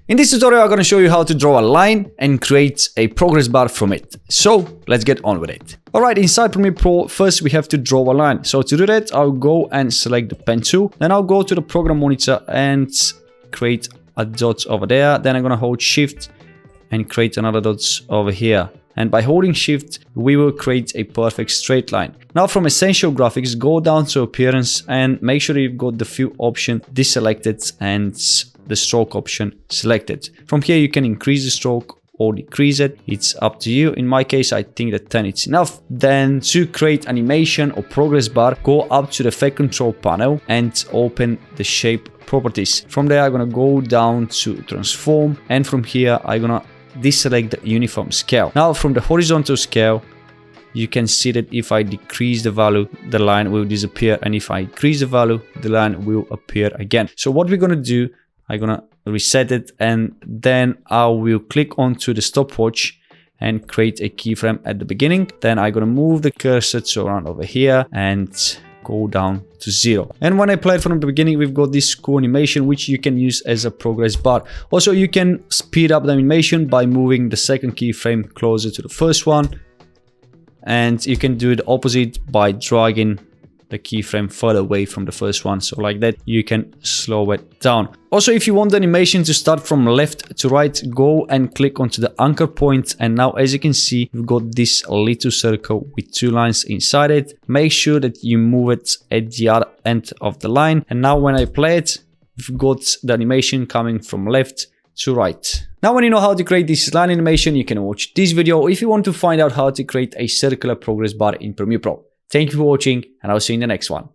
In this tutorial, I'm going to show you how to draw a line and create a progress bar from it. So let's get on with it. Alright, inside Premiere Pro, first we have to draw a line. So to do that, I'll go and select the pen tool. Then I'll go to the program monitor and create a dot over there. Then I'm going to hold Shift and create another dot over here. And by holding Shift, we will create a perfect straight line. Now from Essential Graphics, go down to Appearance and make sure you've got the Fill option deselected and the Stroke option selected. From here, you can increase the stroke or decrease it. It's up to you. In my case, I think that 10 is enough. Then to create animation or progress bar, go up to the Effect Control panel and open the Shape Properties. From there, I'm gonna go down to Transform, and from here, I'm gonna deselect the Uniform Scale. Now from the horizontal scale, you can see that if I decrease the value, the line will disappear, and if I increase the value, the line will appear again. So what we're gonna do, I'm gonna reset it, and then I will click onto the stopwatch and create a keyframe at the beginning. Then I'm gonna move the cursor to around over here and go down to 0. And when I play it from the beginning, we've got this cool animation which you can use as a progress bar. Also, you can speed up the animation by moving the second keyframe closer to the first one, and you can do the opposite by dragging the keyframe further away from the first one. So like that, you can slow it down. Also, if you want the animation to start from left to right, go and click onto the anchor point. And now, as you can see, we've got this little circle with 2 lines inside it. Make sure that you move it at the other end of the line. And now when I play it, we've got the animation coming from left to right. Now, when you know how to create this line animation, you can watch this video if you want to find out how to create a circular progress bar in Premiere Pro. Thank you for watching, and I'll see you in the next one.